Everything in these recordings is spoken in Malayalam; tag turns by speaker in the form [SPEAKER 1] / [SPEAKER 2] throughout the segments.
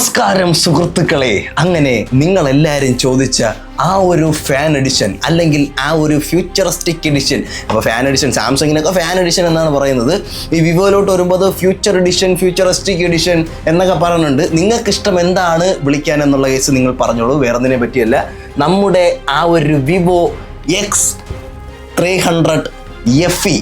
[SPEAKER 1] നമസ്കാരം സുഹൃത്തുക്കളെ, അങ്ങനെ നിങ്ങളെല്ലാവരും ചോദിച്ച ആ ഒരു ഫാൻ എഡിഷൻ അല്ലെങ്കിൽ ആ ഒരു ഫ്യൂച്ചറിസ്റ്റിക് എഡിഷൻ. അപ്പോൾ ഫാൻ എഡിഷൻ, സാംസങ്ങിനൊക്കെ ഫാൻ എഡിഷൻ എന്നാണ് പറയുന്നത്. ഈ വിവോയിലോട്ട് വരുമ്പോൾ ഫ്യൂച്ചർ എഡിഷൻ, ഫ്യൂച്ചറിസ്റ്റിക് എഡിഷൻ എന്നൊക്കെ പറയുന്നുണ്ട്. നിങ്ങൾക്ക് ഇഷ്ടം എന്താണ് വിളിക്കാൻ എന്നുള്ള കേസ് നിങ്ങൾ പറഞ്ഞോളൂ, വേറെ ഒന്നിനെ പറ്റിയല്ല. നമ്മുടെ ആ ഒരു വിവോ X300 FE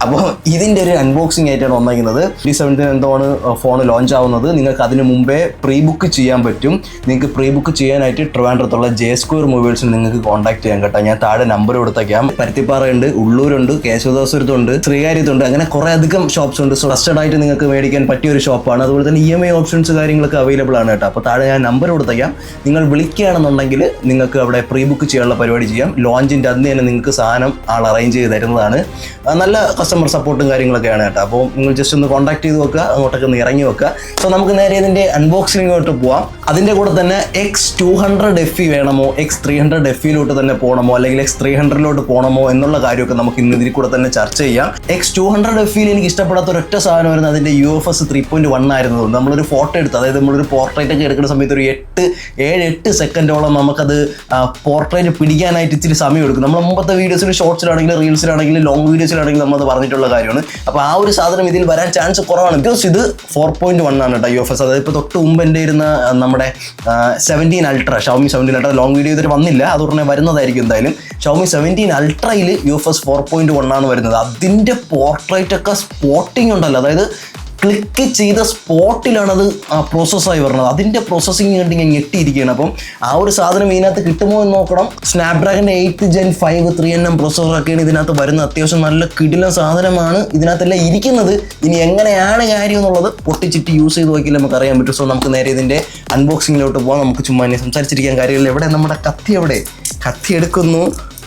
[SPEAKER 1] അപ്പോൾ ഇതിൻ്റെ ഒരു അൺബോക്സിംഗ് ആയിട്ടാണ് വന്നിരിക്കുന്നത്. 27 എന്താണ് ഫോൺ ലോഞ്ച് ആവുന്നത്. നിങ്ങൾക്ക് അതിന് മുമ്പേ പ്രീ ബുക്ക് ചെയ്യാൻ പറ്റും. നിങ്ങൾക്ക് പ്രീ ബുക്ക് ചെയ്യാനായിട്ട് ട്രിവാൻഡ്രത്തുള്ള J-Square മൊബൈൽസിന് നിങ്ങൾക്ക് കോൺടാക്ട് ചെയ്യാൻ കേട്ടോ. ഞാൻ താഴെ നമ്പർ കൊടുത്തേക്കാം. പരുത്തിപ്പാറയുണ്ട്, ഉള്ളൂരുണ്ട്, കേശവദാസപുരത്തുണ്ട്, ശ്രീകാര്യത്തുണ്ട്, അങ്ങനെ കുറേ അധികം ഷോപ്സ് ഉണ്ട്. ട്രസ്റ്റഡ് ആയിട്ട് നിങ്ങൾക്ക് മേടിക്കാൻ പറ്റിയ ഒരു ഷോപ്പാണ്. അതുപോലെ തന്നെ EMI ഓപ്ഷൻസ് കാര്യങ്ങളൊക്കെ അവൈലബിൾ ആണ് കേട്ടോ. അപ്പോൾ താഴെ ഞാൻ നമ്പർ കൊടുത്തേക്കാം. നിങ്ങൾ വിളിക്കുകയാണെന്നുണ്ടെങ്കിൽ നിങ്ങൾക്ക് അവിടെ പ്രീ ബുക്ക് ചെയ്യാനുള്ള പരിപാടി ചെയ്യാം. ലോഞ്ചിൻ്റെ അന്ന് തന്നെ നിങ്ങൾക്ക് സാധനം ആൾ അറേഞ്ച് ചെയ്ത് തരുന്നതാണ്. നല്ല കസ്റ്റമർ സപ്പോർട്ടും കാര്യങ്ങളൊക്കെയാണ് കേട്ടോ. അപ്പോൾ നിങ്ങൾ ജസ്റ്റ് ഒന്ന് കോൺടാക്ട് ചെയ്ത് വെക്കുക, അങ്ങോട്ടൊക്കെ ഒന്ന് ഇറങ്ങി വെക്കുക. സോ നമുക്ക് നേരെ ഇതിൻ്റെ അൺബോക്സിങ്ങിലോട്ട് പോവാം. അതിൻ്റെ കൂടെ തന്നെ X200 FE വേണമോ, X300 FEയിലോട്ട് തന്നെ പോകണമോ, അല്ലെങ്കിൽ X300ലോട്ട് പോകണമോ എന്നുള്ള കാര്യമൊക്കെ നമുക്ക് ഇന്ന് ഇതിൽ കൂടെ തന്നെ ചർച്ച ചെയ്യാം. X200 FEയിൽ എനിക്ക് ഇഷ്ടപ്പെടാത്ത ഒരൊറ്റ സാധനം വരുന്നത് അതിൻ്റെ UFS 3.1 ആയിരുന്നു. നമ്മളൊരു ഫോട്ടോ എടുത്ത്, അതായത് നമ്മളൊരു പോർട്രേറ്റ് ഒക്കെ എടുക്കുന്ന സമയത്ത് ഒരു 7-8 സെക്കൻഡോളം നമുക്കത് പോർട്രേറ്റ് പിടിക്കാനായിട്ട് ഇച്ചിരി സമയം എടുക്കും. നമ്മൾ മുമ്പത്തെ വീഡിയോസിൽ, ഷോർട്സിലാണെങ്കിലും റീൽസിലാണെങ്കിലും ലോങ് വീഡിയോസിലാണെങ്കിലും നമ്മളത് പറഞ്ഞിട്ടുള്ള കാര്യമാണ്. അപ്പോൾ ആ ഒരു സാധനം ഇതിൽ വരാൻ ചാൻസ് കുറവാണ്. ബിക്കോസ് ഇത് 4.1 ആണ് കേട്ടോ UFS. അതായത് ഇപ്പോൾ തൊട്ട് മുമ്പ് എൻ്റെ ഇരുന്ന നമ്മുടെ 17 Ultra, Xiaomi 17 Ultra long video ഇതിൽ വന്നില്ല, അതുടനെ വരുന്നതായിരിക്കും എന്തായാലും. Xiaomi 17 Ultraയിൽ UFS 4.1 ആണ് വരുന്നത്. അതിൻ്റെ പോർട്രേറ്റ് ഒക്കെ സ്പോട്ടിങ് ഉണ്ടല്ലോ, അതായത് ക്ലിക്ക് ചെയ്ത സ്പോട്ടിലാണത് പ്രോസസ്സായി വരുന്നത്. അതിൻ്റെ പ്രോസസ്സിങ് കണ്ട് ഞാൻ ഞെട്ടിയിരിക്കുകയാണ്. അപ്പം ആ ഒരു സാധനം ഇതിനകത്ത് കിട്ടുമോ എന്ന് നോക്കണം. സ്നാപ്ഡ്രാഗൻ്റെ 8th Gen 5 3nm പ്രോസസ്സറൊക്കെയാണ് ഇതിനകത്ത് വരുന്നത്. അത്യാവശ്യം നല്ല കിടിലൻ സാധനമാണ് ഇതിനകത്തെല്ലാം ഇരിക്കുന്നത്. ഇനി എങ്ങനെയാണ് കാര്യം എന്നുള്ളത് പൊട്ടിച്ചിട്ട് യൂസ് ചെയ്ത് നോക്കിയാൽ നമുക്ക് അറിയാൻ പറ്റും. സോ നമുക്ക് നേരെ ഇതിൻ്റെ അൺബോക്സിങ്ങിലോട്ട് പോകാം. നമുക്ക് ചുമ്മാ തന്നെ സംസാരിച്ചിരിക്കാൻ കാര്യമില്ല. എവിടെ നമ്മുടെ കത്തി? എവിടെ കത്തി? എടുക്കുന്നു.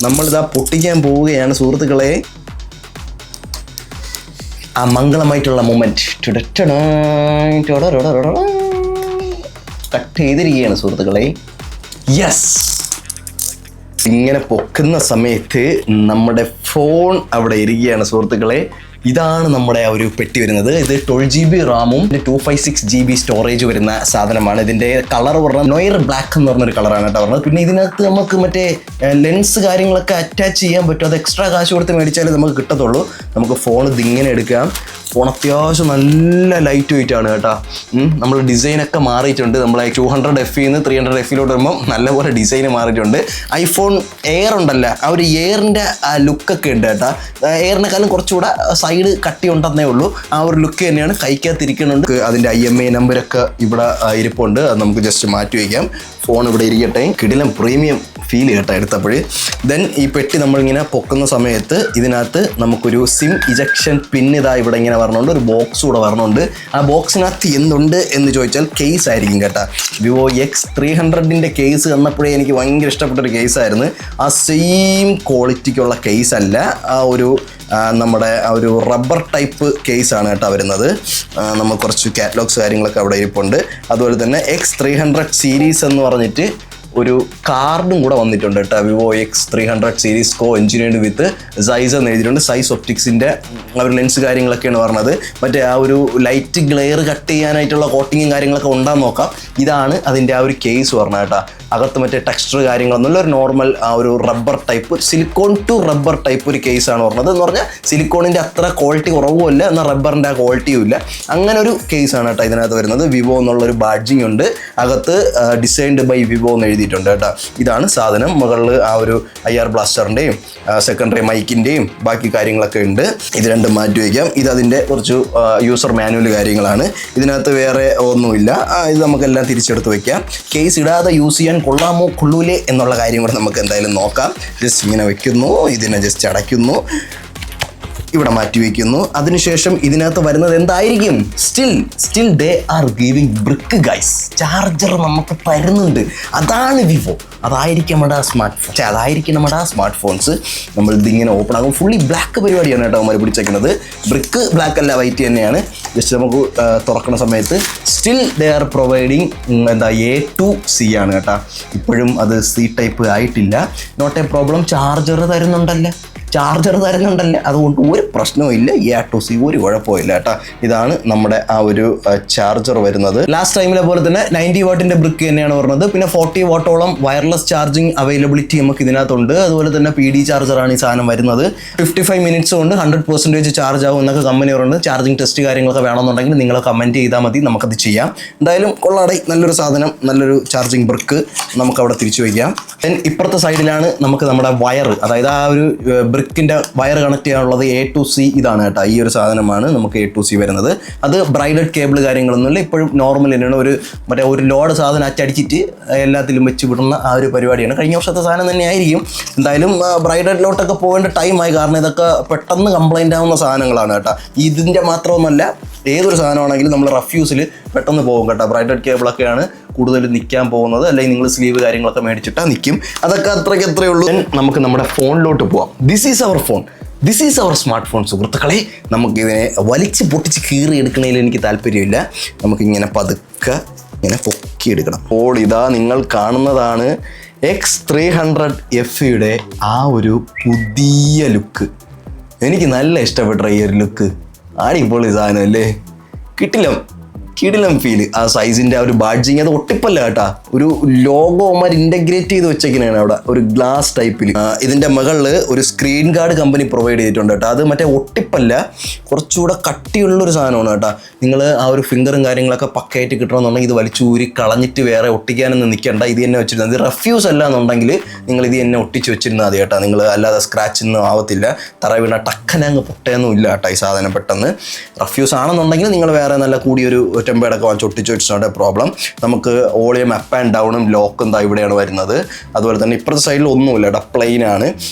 [SPEAKER 1] നമ്മളിതാ പൊട്ടിക്കാൻ പോവുകയാണ് സുഹൃത്തുക്കളെ. ആ മംഗളമായിട്ടുള്ള മൊമെന്റ് കട്ട് ചെയ്തിരിക്കുകയാണ് സുഹൃത്തുക്കളെ. യെസ്, ഇങ്ങനെ പൊക്കുന്ന സമയത്ത് നമ്മുടെ ഫോൺ അവിടെ ഇരിക്കുകയാണ് സുഹൃത്തുക്കളെ. ഇതാണ് നമ്മുടെ ആ ഒരു പെട്ടി വരുന്നത്. ഇത് 12GB റാമും 256GB സ്റ്റോറേജ് വരുന്ന സാധനമാണ്. ഇതിൻ്റെ കളർ പറഞ്ഞാൽ നോയർ ബ്ലാക്ക് എന്ന് പറഞ്ഞൊരു കളറാണ് കേട്ടോ പറഞ്ഞത്. പിന്നെ ഇതിനകത്ത് നമുക്ക് മറ്റേ ലെൻസ് കാര്യങ്ങളൊക്കെ അറ്റാച്ച് ചെയ്യാൻ പറ്റും. അത് എക്സ്ട്രാ കാശ് കൊടുത്ത് മേടിച്ചാലേ നമുക്ക് കിട്ടത്തുള്ളൂ. നമുക്ക് ഫോൺ ഇതിങ്ങനെ എടുക്കാം. ഫോൺ അത്യാവശ്യം നല്ല ലൈറ്റ് വെയിറ്റ് ആണ് കേട്ടോ. നമ്മൾ ഡിസൈനൊക്കെ മാറിയിട്ടുണ്ട്. നമ്മളെ 200 FEന്ന് 300 FEയിലോട്ട് വരുമ്പോൾ നല്ലപോലെ ഡിസൈൻ മാറിയിട്ടുണ്ട്. ഐഫോൺ എയർ ഉണ്ടല്ലോ, ആ ഒരു എയറിൻ്റെ ആ ലുക്കൊക്കെ ഉണ്ട് കേട്ടോ. എയറിനെക്കാളും കുറച്ചുകൂടെ സൈഡ് കട്ടി ഉണ്ടെന്നേ ഉള്ളൂ. ആ ഒരു ലുക്ക് തന്നെയാണ് കൈക്കകത്തിരിക്കുന്നുണ്ട്. അതിൻ്റെ IMEI നമ്പരൊക്കെ ഇവിടെ ഇരിപ്പുണ്ട്. അത് നമുക്ക് ജസ്റ്റ് മാറ്റി വയ്ക്കാം. ഫോൺ ഇവിടെ ഇരിക്കട്ടെ. കിടിലം പ്രീമിയം ഫീൽ കേട്ടോ എടുത്തപ്പോൾ. ദെൻ ഈ പെട്ടി നമ്മളിങ്ങനെ പൊക്കുന്ന സമയത്ത് ഇതിനകത്ത് നമുക്കൊരു സിം ഇജക്ഷൻ പിൻ ഇതാ ഇവിടെ ഇങ്ങനെ വരണുണ്ട്. ഒരു ബോക്സ് കൂടെ വരണുണ്ട്. ആ ബോക്സിനകത്ത് എന്തുണ്ട് എന്ന് ചോദിച്ചാൽ കേസ് ആയിരിക്കും കേട്ടോ. വിവോ X300ൻ്റെ കേസ് വന്നപ്പോഴേ എനിക്ക് ഭയങ്കര ഇഷ്ടപ്പെട്ടൊരു കേസായിരുന്നു. ആ സെയിം ക്വാളിറ്റിക്കുള്ള കേസ് അല്ല, ആ ഒരു നമ്മുടെ ആ ഒരു റബ്ബർ ടൈപ്പ് കേസാണ് കേട്ടോ വരുന്നത്. നമ്മൾ കുറച്ച് കാറ്റലോഗ്സ് കാര്യങ്ങളൊക്കെ അവിടെ ഇരിപ്പുണ്ട്. അതുപോലെ തന്നെ X300 സീരീസ് എന്ന് പറഞ്ഞിട്ട് ഒരു കാർഡും കൂടെ വന്നിട്ടുണ്ട് കേട്ടോ. വിവോ X300 സീരീസ് കോ എഞ്ചിനീയർഡ് വിത്ത് സൈസ് എന്ന് എഴുതിയിട്ടുണ്ട്. സൈസ് ഒപ്റ്റിക്സിൻ്റെ ആ ഒരു ലെൻസ് കാര്യങ്ങളൊക്കെയാണ് പറഞ്ഞത്. മറ്റേ ആ ഒരു ലൈറ്റ് ഗ്ലെയർ കട്ട് ചെയ്യാനായിട്ടുള്ള കോട്ടിങ്ങും കാര്യങ്ങളൊക്കെ ഉണ്ടാകുന്ന നോക്കാം. ഇതാണ് അതിൻ്റെ ആ ഒരു കേസ് പറഞ്ഞത് കേട്ടോ. അകത്ത് മറ്റേ ടെക്സ്ചർ കാര്യങ്ങളൊന്നുമില്ല, ഒരു നോർമൽ ആ ഒരു rubber type, silicone to rubber type ഒരു കേസാണ് പറഞ്ഞത്. എന്ന് പറഞ്ഞാൽ സിലിക്കോണിൻ്റെ അത്ര ക്വാളിറ്റി കുറവുമില്ല, എന്നാൽ റബ്ബറിൻ്റെ ആ ക്വാളിറ്റിയും ഇല്ല. അങ്ങനെ ഒരു കേസാണ് കേട്ടോ ഇതിനകത്ത് വരുന്നത്. വിവോ എന്നുള്ളൊരു ബാഡ്ജിങ് ഉണ്ട്. അകത്ത് ഡിസൈൻഡ് ബൈ വിവോ എന്ന് എഴുതിയിട്ടുണ്ട് കേട്ടോ. ഇതാണ് സാധനം. മുകളിൽ ആ ഒരു IR ബ്ലാസ്റ്ററിൻ്റെയും സെക്കൻഡറി മൈക്കിൻ്റെയും ബാക്കി കാര്യങ്ങളൊക്കെ ഉണ്ട്. ഇത് രണ്ടും മാറ്റി വയ്ക്കാം. ഇത് അതിൻ്റെ കുറച്ച് യൂസർ മാനുവൽ കാര്യങ്ങളാണ്. ഇതിനകത്ത് വേറെ ഒന്നുമില്ല. ഇത് നമുക്കെല്ലാം തിരിച്ചെടുത്ത് വയ്ക്കാം. കേസ് ഇടാതെ യൂസ് ചെയ്യാൻ കൊള്ളാമോ കൊള്ളൂലേ എന്നുള്ള കാര്യം കൂടെ നമുക്ക് എന്തായാലും നോക്കാം. ജസ്റ്റ് ഇങ്ങനെ വെക്കുന്നു, ഇതിനെ ജസ്റ്റ് അടയ്ക്കുന്നു. ഇവിടെ മാറ്റി വയ്ക്കുന്നു. അതിനുശേഷം ഇതിനകത്ത് വരുന്നത് എന്തായിരിക്കും? Still they are giving brick guys. Charger നമുക്ക് തരുന്നുണ്ട്. അതാണ് വിവോ. അതായിരിക്കും നമ്മുടെ സ്മാർട്ട് ഫോൺസ്. നമ്മൾ ഇതിങ്ങനെ ഓപ്പൺ ആകും. ഫുള്ളി ബ്ലാക്ക് പരിപാടിയാണ് കേട്ടോ അവന്മാർ പിടിച്ചേക്കുന്നത്. ബ്രിക്ക് ബ്ലാക്ക് അല്ല, വൈറ്റ് തന്നെയാണ്. ജസ്റ്റ് നമുക്ക് തുറക്കുന്ന സമയത്ത് still they are providing A2C ആണ് കേട്ടോ. ഇപ്പോഴും അത് C ടൈപ്പ് ആയിട്ടില്ല. Not a problem. ചാർജർ തരുന്നുണ്ടല്ലേ, അതുകൊണ്ട് ഒരു പ്രശ്നവും ഇല്ല. A2C ഒരു കുഴപ്പമില്ല കേട്ടോ. ഇതാണ് നമ്മുടെ ആ ഒരു ചാർജർ വരുന്നത്. ലാസ്റ്റ് ടൈമിലെ പോലെ തന്നെ 90 വാട്ടിൻ്റെ ബ്രിക്ക് തന്നെയാണ് വരുന്നത്. പിന്നെ 40 വാട്ടോളം വയർലെസ് ചാർജിങ് അവൈലബിലിറ്റി നമുക്ക് ഇതിനകത്തുണ്ട്. അതുപോലെ തന്നെ PD ചാർജറാണ് ഈ സാധനം വരുന്നത്. 55 മിനിറ്റ്സ് കൊണ്ട് 100% ചാർജ് ആവും എന്നൊക്കെ കമ്പനി പറയുന്നത്. ചാർജിങ് ടെസ്റ്റ് കാര്യങ്ങളൊക്കെ വേണമെന്നുണ്ടെങ്കിൽ നിങ്ങൾ കമൻറ്റ് ചെയ്താൽ മതി, നമുക്കത് ചെയ്യാം. എന്തായാലും കൊള്ളാടെ, നല്ലൊരു സാധനം, നല്ലൊരു ചാർജിങ് ബ്രിക്ക് നമുക്കവിടെ തിരിച്ചു വയ്ക്കാം. ദെൻ ഇപ്പുറത്തെ സൈഡിലാണ് നമുക്ക് നമ്മുടെ വയർ, അതായത് ആ ഒരു ബ്രിക്കിൻ്റെ വയർ കണക്ട് ചെയ്യാനുള്ളത് A2C ഇതാണ് കേട്ടോ. ഈ ഒരു സാധനമാണ് നമുക്ക് A2C വരുന്നത്. അത് ബ്രൈഡഡ് കേബിൾ കാര്യങ്ങളൊന്നുമില്ല. ഇപ്പോഴും നോർമൽ തന്നെയാണ്. ഒരു ലോഡ് സാധനം അച്ചടിച്ചിട്ട് എല്ലാത്തിലും വെച്ച് വിടുന്ന ആ ഒരു പരിപാടിയാണ്. കഴിഞ്ഞ വർഷത്തെ സാധനം തന്നെ ആയിരിക്കും. എന്തായാലും ബ്രൈഡഡിലോട്ടൊക്കെ പോകേണ്ട ടൈമായി. കാരണം ഇതൊക്കെ പെട്ടെന്ന് കംപ്ലൈൻ്റ് ആവുന്ന സാധനങ്ങളാണ് കേട്ടോ. ഇതിൻ്റെ മാത്രമൊന്നുമല്ല, ഏതൊരു സാധനമാണെങ്കിലും നമ്മൾ റഫ് യൂസിൽ പെട്ടെന്ന് പോകും കേട്ടോ. ബ്രൈഡഡ് കേബിളൊക്കെയാണ് കൂടുതൽ നിൽക്കാൻ പോകുന്നത്. അല്ലെങ്കിൽ നിങ്ങൾ സ്ലീവ് കാര്യങ്ങളൊക്കെ മേടിച്ചിട്ടാൽ നിൽക്കും. അതൊക്കെ അത്രയ്ക്ക് ഉള്ളൂ. നമുക്ക് നമ്മുടെ ഫോണിലോട്ട് പോവാം. This is our phone, this is our smartphone. സുഹൃത്തുക്കളെ, നമുക്കിതിനെ വലിച്ച് പൊട്ടിച്ച് കീറി എടുക്കുന്നതിൽ എനിക്ക് താല്പര്യമില്ല. നമുക്കിങ്ങനെ പതുക്കെ ഇങ്ങനെ പൊക്കിയെടുക്കണം. അപ്പോൾ ഇതാ നിങ്ങൾ കാണുന്നതാണ് X300 FEയുടെ ആ ഒരു പുതിയ ലുക്ക്. എനിക്ക് നല്ല ഇഷ്ടപ്പെട്ട ഈ ഒരു ലുക്ക്. അടിപൊളി സാധനം അല്ലേ? കിടിലം ഫീല്. ആ സൈസിൻ്റെ ആ ഒരു ബാഡ്ജിങ്, അത് ഒട്ടിപ്പല്ല കേട്ടാ. ഒരു ലോഗോ അവന്മാർ ഇൻറ്റഗ്രേറ്റ് ചെയ്ത് വെച്ചേക്കുന്നതാണ് അവിടെ, ഒരു ഗ്ലാസ് ടൈപ്പിൽ. ഇതിൻ്റെ മുകളിൽ ഒരു സ്ക്രീൻ ഗാർഡ് കമ്പനി പ്രൊവൈഡ് ചെയ്തിട്ടുണ്ട് കേട്ടോ. അത് മറ്റേ ഒട്ടിപ്പല്ല, കുറച്ചുകൂടെ കട്ടിയുള്ളൊരു സാധനമാണ് കേട്ടോ. നിങ്ങൾ ആ ഒരു ഫിംഗറും കാര്യങ്ങളൊക്കെ പക്കയായിട്ട് കിട്ടണമെന്നുണ്ടെങ്കിൽ ഇത് വലിച്ചൂരി കളഞ്ഞിട്ട് വേറെ ഒട്ടിക്കാനൊന്നും നിൽക്കേണ്ട. ഇത് തന്നെ വെച്ചിരുന്നത്. ഇത് റഫ്യൂസ് അല്ല എന്നുണ്ടെങ്കിൽ നിങ്ങൾ ഇത് തന്നെ ഒട്ടിച്ച് വെച്ചിരുന്നാൽ മതി കേട്ടോ. നിങ്ങൾ അല്ലാതെ സ്ക്രാച്ചൊന്നും ആവത്തില്ല. തറ വീണ ടക്കനങ്ങ് പൊട്ടയൊന്നും ഇല്ല കേട്ടോ ഈ സാധനം. പെട്ടെന്ന് റഫ്യൂസ് ആണെന്നുണ്ടെങ്കിൽ നിങ്ങൾ വേറെ നല്ല കൂടിയൊരു ടെമ്പേടൊക്കെ വാങ്ങിച്ച് ഒട്ടിച്ച് വെച്ചിട്ടുണ്ട്. പ്രോബ്ലം. നമുക്ക് വോളിയം അപ്പ് ആൻഡ് ഡൗണും ലോക്കും എന്താ ഇവിടെയാണ് വരുന്നത്. അതുപോലെ തന്നെ ഇപ്പുറത്തെ സൈഡിൽ ഒന്നുമില്ല കേട്ടോ, പ്ലെയിൻ ആണ്.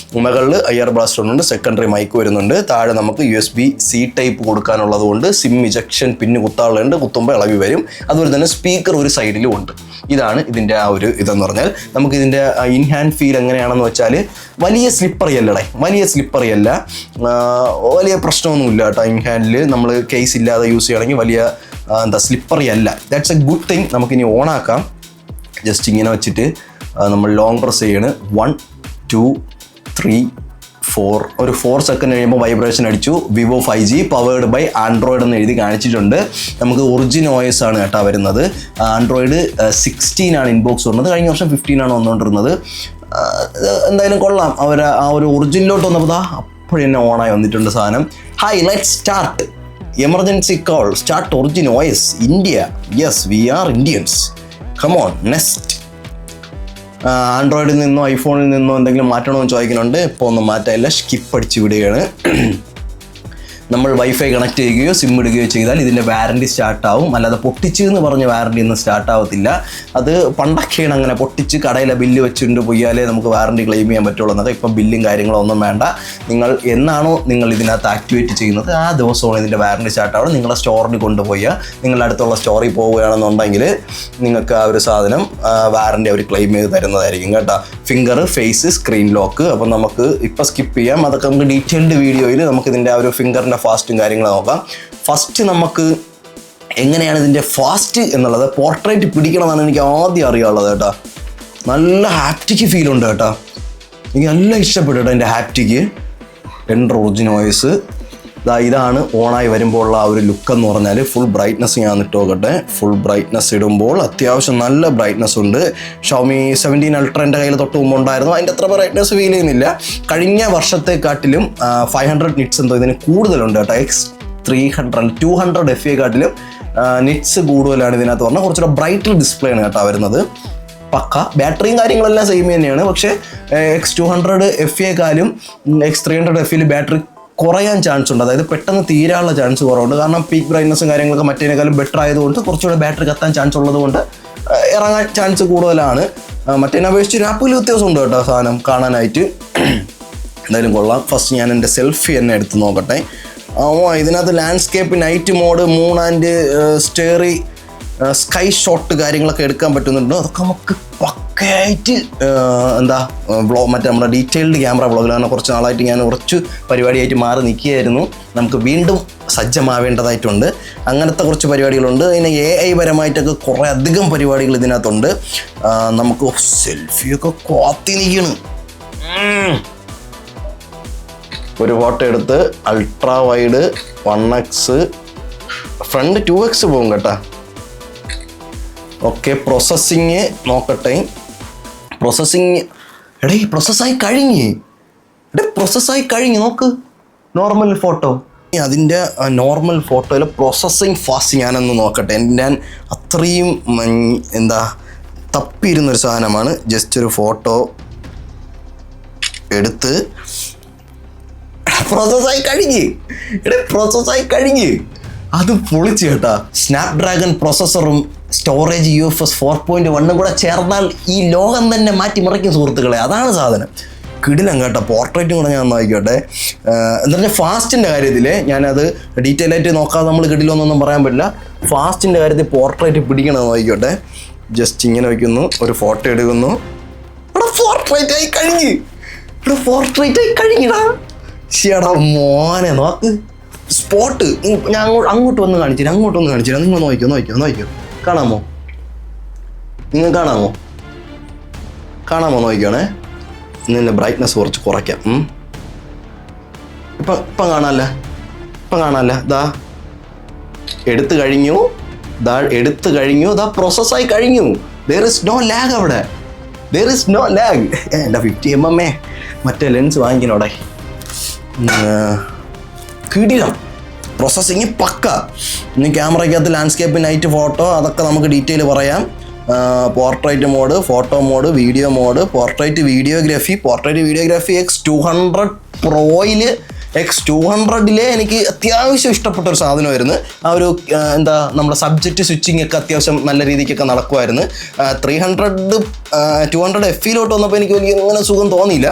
[SPEAKER 1] മുകളിൽ ഇയർ ബ്ലാസ്റ്റർ ഉണ്ട്, സെക്കൻഡറി മൈക്ക് വരുന്നുണ്ട്. താഴെ നമുക്ക് USB-C ടൈപ്പ് കൊടുക്കാനുള്ളത് കൊണ്ട് സിം ഇജക്ഷൻ പിന്ന് കുത്താനുള്ളതുണ്ട്. കുത്തുമ്പോൾ ഇളവി വരും. അതുപോലെ തന്നെ സ്പീക്കർ ഒരു സൈഡിലും ഉണ്ട്. ഇതാണ് ഇതിൻ്റെ ആ ഒരു ഇതെന്ന് പറഞ്ഞാൽ. നമുക്ക് ഇതിൻ്റെ ഇൻ ഹാൻഡ് ഫീൽ എങ്ങനെയാണെന്ന് വെച്ചാൽ വലിയ സ്ലിപ്പറി അല്ല, വലിയ പ്രശ്നമൊന്നുമില്ല കേട്ടോ. ഇൻ ഹാൻഡിൽ നമ്മൾ കേസ് ഇല്ലാതെ യൂസ് ചെയ്യുകയാണെങ്കിൽ വലിയ സ്ലിപ്പറി അല്ല. That's A good thing. നമുക്കിനി ഓണാക്കാം. ജസ്റ്റ് ഇങ്ങനെ വെച്ചിട്ട് നമ്മൾ ലോങ് പ്രസ് ചെയ്യാണ്. 1 2 3 4 ഒരു 4 സെക്കൻഡ് കഴിയുമ്പോൾ വൈബ്രേഷൻ അടിച്ചു. Vivo 5G powered by Android എന്ന് എഴുതി കാണിച്ചിട്ടുണ്ട്. നമുക്ക് ഒറിജിൻ OS ആണ് കേട്ടോ വരുന്നത്. ആൻഡ്രോയിഡ് 16 ആണ് ഇൻബോക്സ് വരുന്നത്. കഴിഞ്ഞ വർഷം 15 ആണ് വന്നുകൊണ്ടിരുന്നത്. എന്തായാലും കൊള്ളാം. ആ ഒരു ഒറിജിനിലോട്ട് വന്നപ്പോൾ അപ്പോഴെന്നെ ഓണായി വന്നിട്ടുണ്ട് സാധനം. Hi, let's start. Emergency call, start origin OS India. Yes, we are Indians. Come on, next. ആൻഡ്രോയിഡിൽ നിന്നോ ഐഫോണിൽ നിന്നോ എന്തെങ്കിലും മാറ്റണമെന്ന് ചോദിക്കുന്നുണ്ട്. ഇപ്പോൾ ഒന്നും മാറ്റാനില്ല, സ്കിപ്പ് അടിച്ച് വിടുകയാണ്. നമ്മൾ വൈഫൈ കണക്ട് ചെയ്യുകയോ സിം ഇടുകയോ ചെയ്താൽ ഇതിൻ്റെ വാറണ്ടി സ്റ്റാർട്ടാവും. അല്ലാതെ പൊട്ടിച്ച് എന്ന് പറഞ്ഞ വാറണ്ടി ഒന്നും സ്റ്റാർട്ടാവത്തില്ല. അത് പണ്ടൊക്കെയാണ് അങ്ങനെ പൊട്ടിച്ച് കടയിലെ ബില്ല് വെച്ചുകൊണ്ട് പോയാലേ നമുക്ക് വാറണ്ടി ക്ലെയിം ചെയ്യാൻ പറ്റുള്ളൂ എന്നൊക്കെ. ഇപ്പം ബില്ലും കാര്യങ്ങളോ ഒന്നും വേണ്ട. നിങ്ങൾ എന്നാണോ നിങ്ങൾ ഇതിനകത്ത് ആക്ടിവേറ്റ് ചെയ്യുന്നത് ആ ദിവസമാണ് ഇതിൻ്റെ വാറണ്ടി സ്റ്റാർട്ടാവും. നിങ്ങളുടെ സ്റ്റോറിൽ കൊണ്ടുപോയി നിങ്ങളുടെ അടുത്തുള്ള സ്റ്റോറിൽ പോവുകയാണെന്നുണ്ടെങ്കിൽ നിങ്ങൾക്ക് ആ ഒരു സാധനം വാറണ്ടി അവർ ക്ലെയിം ചെയ്ത് തരുന്നതായിരിക്കും കേട്ടോ. Finger, face, screen lock. അപ്പം നമുക്ക് ഇപ്പോൾ സ്കിപ്പ് ചെയ്യാം. അതൊക്കെ നമുക്ക് ഡീറ്റെയിൽഡ് വീഡിയോയിൽ നമുക്ക് ഇതിൻ്റെ ആ ഒരു ഫിംഗറിൻ്റെ ഫാസ്റ്റും കാര്യങ്ങളും നോക്കാം. ഫസ്റ്റ് നമുക്ക് എങ്ങനെയാണ് ഇതിൻ്റെ ഫാസ്റ്റ് എന്നുള്ളത് പോർട്രേറ്റ് പിടിക്കണമെന്നാണ് എനിക്ക് ആദ്യം അറിയാനുള്ളത് കേട്ടോ. നല്ല ഹാപ്റ്റിക്ക് ഫീലുണ്ട് കേട്ടോ. എനിക്ക് നല്ല ഇഷ്ടപ്പെട്ടു കേട്ടോ എൻ്റെ ഹാപ്റ്റിക്ക്. എൻ്റെ ഒറിജിൻ OS ഇതാണ് ഓണായി വരുമ്പോൾ ഉള്ള ആ ഒരു ലുക്ക് എന്ന് പറഞ്ഞാൽ. ഫുൾ ബ്രൈറ്റ്നസ് ഞാൻ ഇട്ട് നോക്കട്ടെ. ഫുൾ ബ്രൈറ്റ്നസ് ഇടുമ്പോൾ അത്യാവശ്യം നല്ല ബ്രൈറ്റ്നസ് ഉണ്ട്. Xiaomi 17 Ultra എൻ്റെ കയ്യിൽ തൊട്ട് മുമ്പ് ഉണ്ടായിരുന്നു. അതിൻ്റെ അത്ര ബ്രൈറ്റ്നസ് ഫീൽ ചെയ്യുന്നില്ല. കഴിഞ്ഞ വർഷത്തെക്കാട്ടിലും 500 നിറ്റ്സ് എന്തോ ഇതിന് കൂടുതലുണ്ട് കേട്ടോ. X300 200 FE നിറ്റ്സ് കൂടുതലാണ് ഇതിനകത്ത് പറഞ്ഞാൽ. കുറച്ചുകൂടെ ബ്രൈറ്റർ ഡിസ്പ്ലേ ആണ് കേട്ടോ വരുന്നത്. പക്ക ബാറ്ററിയും കാര്യങ്ങളെല്ലാം സെയിം തന്നെയാണ്. പക്ഷേ X200 FE X300 FE battery കുറയാൻ ചാൻസ് ഉണ്ട്. അതായത് പെട്ടെന്ന് തീരാനുള്ള ചാൻസ് കുറവുണ്ട്. കാരണം പീക്ക് ബ്രൈറ്റ്നസും കാര്യങ്ങളൊക്കെ മറ്റേതിനേക്കാളും ബെറ്റർ ആയതുകൊണ്ട് കുറച്ചുകൂടെ ബാറ്ററി കത്താൻ ചാൻസ് ഉള്ളതുകൊണ്ട് ഇറങ്ങാൻ ചാൻസ് കൂടുതലാണ്. മറ്റേതിനെ അപേക്ഷിച്ച് രാപ്പിൽ വ്യത്യാസമുണ്ട് കേട്ടോ സാധനം കാണാനായിട്ട്. എന്തായാലും കൊള്ളാം. ഫസ്റ്റ് ഞാൻ എൻ്റെ സെൽഫി തന്നെ എടുത്ത് നോക്കട്ടെ. ഇതിനകത്ത് landscape, night mode, moon and starry, sky shot കാര്യങ്ങളൊക്കെ എടുക്കാൻ പറ്റുന്നുണ്ട്. അതൊക്കെ നമുക്ക് പക്കയായിട്ട് മറ്റേ നമ്മുടെ ഡീറ്റെയിൽഡ് ക്യാമറ വ്ളോഗിലാണ്. കുറച്ച് നാളായിട്ട് ഞാൻ കുറച്ച് പരിപാടിയായിട്ട് മാറി നിൽക്കുകയായിരുന്നു. നമുക്ക് വീണ്ടും സജ്ജമാവേണ്ടതായിട്ടുണ്ട്. അങ്ങനത്തെ കുറച്ച് പരിപാടികളുണ്ട്. പിന്നെ AI പരമായിട്ടൊക്കെ കുറേ അധികം പരിപാടികൾ ഇതിനകത്തുണ്ട്. നമുക്ക് സെൽഫിയൊക്കെ കാത്തി നിൽക്കണം. ഒരു ഫോട്ടോ എടുത്ത് ultra wide 1x, front 2x പോകും കേട്ടോ. ഓക്കെ, പ്രോസസ്സിങ് നോക്കട്ടെ. പ്രോസസ്സായി കഴിഞ്ഞ് നോക്ക്. നോർമൽ ഫോട്ടോ, അതിൻ്റെ നോർമൽ ഫോട്ടോയിലെ പ്രോസസ്സിങ് ഫാസ്റ്റ് ഞാനൊന്ന് നോക്കട്ടെ. ഞാൻ അത്രയും തപ്പിയിരുന്നൊരു സാധനമാണ്. ജസ്റ്റ് ഒരു ഫോട്ടോ എടുത്ത് പ്രോസസ്സായി കഴിഞ്ഞ് അത് പൊളിച്ച് കേട്ടാ. സ്നാപ്ഡ്രാഗൺ പ്രോസസ്സറും സ്റ്റോറേജ് UFS 4.1 കൂടെ ചേർന്നാൽ ഈ ലോകം തന്നെ മാറ്റിമറിക്കും സുഹൃത്തുക്കളെ. അതാണ് സാധനം. കിടിലം കേട്ടോ. പോർട്രേറ്റും കൂടെ ഞാൻ നോക്കിക്കോട്ടെ. എന്നിട്ട് ഫാസ്റ്റിൻ്റെ കാര്യത്തിൽ ഞാനത് ഡീറ്റെയിൽ ആയിട്ട് നോക്കാതെ നമ്മൾ കിടിലൊന്നൊന്നും പറയാൻ പറ്റില്ല. ഫാസ്റ്റിൻ്റെ കാര്യത്തിൽ പോർട്രേറ്റ് പിടിക്കണമെന്ന് നോക്കിക്കോട്ടെ. ജസ്റ്റ് ഇങ്ങനെ വയ്ക്കുന്നു, ഒരു ഫോട്ടോ എടുക്കുന്നു. പോർട്രേറ്റായി കഴിഞ്ഞിടാ. ശരിയാടാ മോനെ, നോക്ക് സ്പോട്ട്. ഞാൻ അങ്ങോട്ട് വന്ന് കാണിച്ചു നിങ്ങൾ നോക്കിയോ. കാണാമോ? നോക്കിക്കോണേ. ഇന്നെ ബ്രൈറ്റ്നസ് കുറച്ച് കുറയ്ക്കാം. ഇപ്പം കാണാല്ല. എടുത്തു കഴിഞ്ഞു. പ്രോസസ്സായി കഴിഞ്ഞു. There is no lag അവിടെ. എൻ്റെ 50mm മറ്റേ ലെൻസ് വാങ്ങിക്കണോടെ. കിടിലം. പ്രോസസ്സിങ് പക്ക. ഇനി ക്യാമറയ്ക്കകത്ത് ലാൻഡ്സ്കേപ്പ്, നൈറ്റ് ഫോട്ടോ അതൊക്കെ നമുക്ക് ഡീറ്റെയിൽ പറയാം. Portrait mode, photo mode, video mode, portrait videography X200 Proയിൽ X200 എനിക്ക് അത്യാവശ്യം ഇഷ്ടപ്പെട്ട ഒരു സാധനമായിരുന്നു. ആ ഒരു നമ്മുടെ സബ്ജക്റ്റ് സ്വിച്ചിങ് ഒക്കെ അത്യാവശ്യം നല്ല രീതിക്കൊക്കെ നടക്കുമായിരുന്നു. 200 FEയിലോട്ട് വന്നപ്പോൾ എനിക്ക് വലിയ അങ്ങനെ സുഖം തോന്നിയില്ല.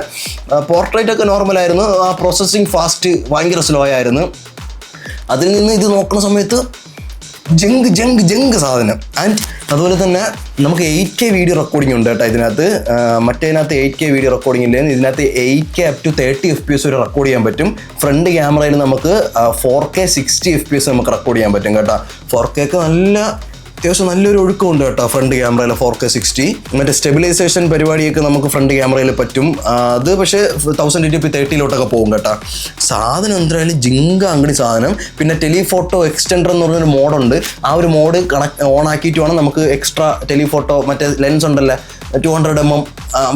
[SPEAKER 1] പോർട്രേറ്റ് ഒക്കെ നോർമലായിരുന്നു. ആ പ്രോസസ്സിങ് ഫാസ്റ്റ് ഭയങ്കര സ്ലോ ആയിരുന്നു. അതിൽ നിന്ന് ഇത് നോക്കുന്ന സമയത്ത് ജങ്ക് സാധനം. ആൻഡ് അതുപോലെ തന്നെ നമുക്ക് 8K വീഡിയോ റെക്കോർഡിംഗ് ഉണ്ട് കേട്ടോ ഇതിനകത്ത്. മറ്റേതിനകത്ത് 8K വീഡിയോ റെക്കോർഡിംഗ് ഇല്ലെങ്കിൽ ഇതിനകത്ത് 8K up to 30 FPS വരെ റെക്കോർഡ് ചെയ്യാൻ പറ്റും. ഫ്രണ്ട് ക്യാമറയിൽ നമുക്ക് 4K 60 FPS നമുക്ക് റെക്കോർഡ് ചെയ്യാൻ പറ്റും കേട്ടോ. 4K അത്യാവശ്യം നല്ലൊരു ഒഴുക്കമുണ്ട് കേട്ടോ ഫ്രണ്ട് ക്യാമറയിൽ 4K 60. മറ്റേ സ്റ്റെബിലൈസേഷൻ പരിപാടിയൊക്കെ നമുക്ക് ഫ്രണ്ട് ക്യാമറയിൽ പറ്റും. അത് പക്ഷേ 1080p 30 പോകും കേട്ടോ. സാധനം എന്തായാലും അങ്കടി സാധനം. പിന്നെ ടെലിഫോട്ടോ എക്സ്റ്റൻഡർ എന്ന് പറഞ്ഞൊരു മോഡുണ്ട്. ആ ഒരു മോഡ് ഓൺ ആക്കിയിട്ട് വേണം നമുക്ക് എക്സ്ട്രാ ടെലിഫോട്ടോ മറ്റേ ലെൻസ് ഉണ്ടല്ലോ 200mm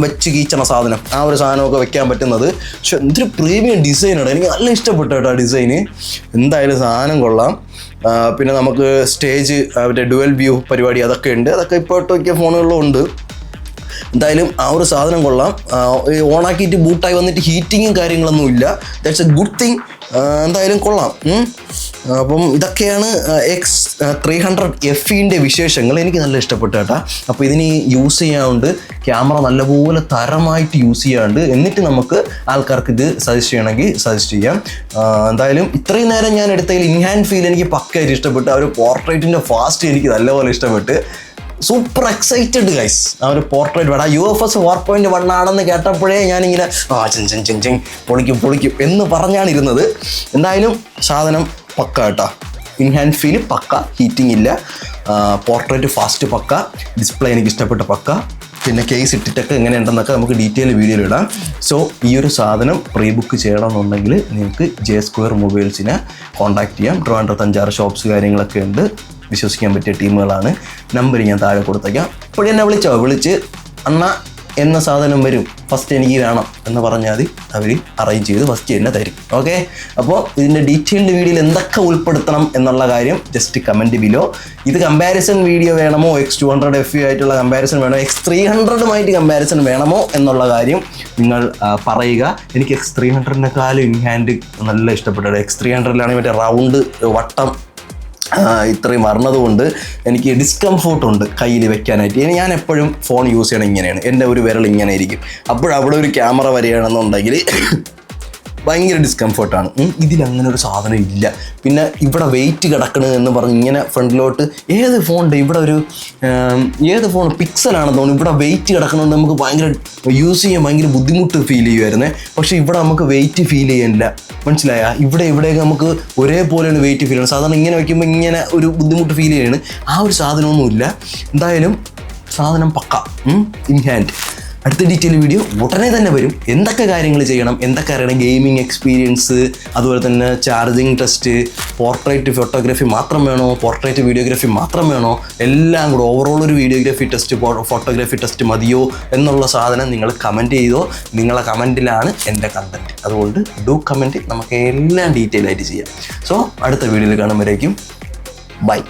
[SPEAKER 1] വെച്ച് കീച്ചണ സാധനം, ആ ഒരു സാധനമൊക്കെ വെക്കാൻ പറ്റുന്നത്. പക്ഷെ എന്തൊരു പ്രീമിയം ഡിസൈനാണ്. എനിക്ക് നല്ല ഇഷ്ടപ്പെട്ടു കേട്ടോ ആ ഡിസൈന്. എന്തായാലും സാധനം കൊള്ളാം. പിന്നെ നമുക്ക് സ്റ്റേജ് മറ്റേ ഡുവൽ വ്യൂ പരിപാടി അതൊക്കെ ഉണ്ട്. അതൊക്കെ ഇപ്പോൾ നോക്കിയ ഫോണുകളിലും ഉണ്ട്. എന്തായാലും ആ ഒരു സാധനം കൊള്ളാം. ഓണാക്കിയിട്ട് ബൂട്ടായി വന്നിട്ട് ഹീറ്റിങ്ങും കാര്യങ്ങളൊന്നും ഇല്ല. That's A good thing. എന്തായാലും കൊള്ളാം. അപ്പം ഇതൊക്കെയാണ് X300 FEൻ്റെ വിശേഷങ്ങൾ. എനിക്ക് നല്ല ഇഷ്ടപ്പെട്ടു കേട്ടോ. അപ്പോൾ ഇതിന് യൂസ് ചെയ്യാറുണ്ട്, ക്യാമറ നല്ലപോലെ തരമായിട്ട് യൂസ് ചെയ്യാറുണ്ട്. എന്നിട്ട് നമുക്ക് ആൾക്കാർക്ക് ഇത് സജസ്റ്റ് ചെയ്യണമെങ്കിൽ സജസ്റ്റ് ചെയ്യാം. എന്തായാലും ഇത്രയും നേരം ഞാൻ എടുത്തതിൽ ഇൻഹാൻഡ് ഫീൽ എനിക്ക് പക്കയായിട്ട് ഇഷ്ടപ്പെട്ടു. ആ ഒരു പോർട്രേറ്റിൻ്റെ ഫാസ്റ്റ് എനിക്ക് നല്ലപോലെ ഇഷ്ടപ്പെട്ട്. Super excited guys. ആ ഒരു പോർട്രേറ്റ് വേണം. UFS 4.1 ആണെന്ന് കേട്ടപ്പോഴേ ഞാനിങ്ങനെ പൊളിക്കും എന്ന് പറഞ്ഞാണ് ഇരുന്നത്. എന്തായാലും സാധനം പക്ക കേട്ടോ. ഇൻഹാൻഡ് ഫീൽ പക്ക, ഹീറ്റിംഗ് ഇല്ല, പോർട്രേറ്റ് ഫാസ്റ്റ് പക്ക, ഡിസ്പ്ലേ എനിക്ക് ഇഷ്ടപ്പെട്ട പക്ക. പിന്നെ കേസ് ഇട്ടിട്ടൊക്കെ എങ്ങനെയുണ്ടെന്നൊക്കെ നമുക്ക് ഡീറ്റെയിൽ വീഡിയോയിൽ ഇടാം. സോ ഈ ഒരു സാധനം പ്രീ ബുക്ക് ചെയ്യണമെന്നുണ്ടെങ്കിൽ നിങ്ങൾക്ക് J2 മൊബൈൽസിനെ കോൺടാക്ട് ചെയ്യാം. ട്രിവാൻഡ്രത്ത് 5-6 ഷോപ്സ് കാര്യങ്ങളൊക്കെ ഉണ്ട്. വിശ്വസിക്കാൻ പറ്റിയ ടീമുകളാണ്. നമ്പർ ഞാൻ താഴെ കൊടുത്തേക്കാം. അപ്പോൾ എന്നെ വിളിച്ച് അണ്ണ എന്ന സാധനം വരും, ഫസ്റ്റ് എനിക്ക് വേണം എന്ന് പറഞ്ഞാൽ മതി. അവർ അറേഞ്ച് ചെയ്ത് ഫസ്റ്റ് തന്നെ തരും. ഓക്കെ, അപ്പോൾ ഇതിൻ്റെ ഡീറ്റെയിൽഡ് വീഡിയോയിൽ എന്തൊക്കെ ഉൾപ്പെടുത്തണം എന്നുള്ള കാര്യം ജസ്റ്റ് കമൻറ്റ് ബിലോ. ഇത് കമ്പാരിസൺ വീഡിയോ വേണമോ, X200 FE ആയിട്ടുള്ള കമ്പാരിസൺ വേണോ, X300 കമ്പാരിസൺ വേണമോ എന്നുള്ള കാര്യം നിങ്ങൾ പറയുക. എനിക്ക് X300-നെക്കാളും ഇൻഹാൻഡ് നല്ല ഇഷ്ടപ്പെട്ടത്. X300-ലാണെങ്കിൽ മറ്റേ റൗണ്ട് വട്ടം ഇത്രയും വരണതുകൊണ്ട് എനിക്ക് ഡിസ്കംഫോർട്ട് ഉണ്ട് കയ്യിൽ വെക്കാനായിട്ട്. ഞാൻ എപ്പോഴും ഫോൺ യൂസ് ചെയ്യണം ഇങ്ങനെയാണ്. എൻ്റെ ഒരു വിരൽ ഇങ്ങനെ ഇരിക്കും. അപ്പോഴവിടെ ഒരു ക്യാമറ വരികയാണെന്നുണ്ടെങ്കിൽ ഭയങ്കര ഡിസ്കംഫർട്ടാണ്. ഇതിലങ്ങനെ ഒരു സാധനം ഇല്ല. പിന്നെ ഇവിടെ വെയിറ്റ് കിടക്കണത് എന്ന് പറഞ്ഞ് ഇങ്ങനെ ഫ്രണ്ടിലോട്ട് ഏത് ഫോണിൻ്റെ ഇവിടെ ഒരു ഏത് ഫോൺ പിക്സലാണെന്ന് തോന്നുന്നു, ഇവിടെ വെയിറ്റ് കിടക്കണമെന്ന് നമുക്ക് ഭയങ്കര യൂസ് ചെയ്യാൻ ഭയങ്കര ബുദ്ധിമുട്ട് ഫീൽ ചെയ്യുമായിരുന്നേ. പക്ഷേ ഇവിടെ നമുക്ക് വെയിറ്റ് ഫീൽ ചെയ്യാനില്ല, മനസ്സിലായ? ഇവിടെയൊക്കെ നമുക്ക് ഒരേപോലെയാണ് വെയിറ്റ് ഫീൽ ചെയ്യുന്നത്. സാധാരണ ഇങ്ങനെ വയ്ക്കുമ്പോൾ ഇങ്ങനെ ഒരു ബുദ്ധിമുട്ട് ഫീൽ ചെയ്യുകയാണ്. ആ ഒരു സാധനമൊന്നുമില്ല. എന്തായാലും സാധനം പക്ക ഇൻ ഹാൻഡ്. അടുത്ത ഡീറ്റെയിൽ വീഡിയോ ഉടനെ തന്നെ വരും. എന്തൊക്കെ കാര്യങ്ങൾ ചെയ്യണം, എന്തൊക്കെ അറിയണം, ഗെയിമിംഗ് എക്സ്പീരിയൻസ്, അതുപോലെ തന്നെ ചാർജിങ് ടെസ്റ്റ്, പോർട്രേറ്റ് ഫോട്ടോഗ്രാഫി മാത്രം വേണോ, പോർട്രേറ്റ് വീഡിയോഗ്രാഫി മാത്രം വേണോ, എല്ലാം കൂടെ ഓവറോൾ ഒരു വീഡിയോഗ്രാഫി ടെസ്റ്റ്, ഫോട്ടോഗ്രാഫി ടെസ്റ്റ് മതിയോ എന്നുള്ള സാധനം നിങ്ങൾ കമൻറ്റ് ചെയ്തോ. നിങ്ങളെ കമൻറ്റിലാണ് എൻ്റെ കണ്ടൻറ്റ്. അതുകൊണ്ട് ഡു കമൻറ്റ്, നമുക്ക് എല്ലാം ഡീറ്റെയിൽ ആയിട്ട് ചെയ്യാം. സോ അടുത്ത വീഡിയോയിൽ കാണുമ്പോഴേക്കും ബൈ.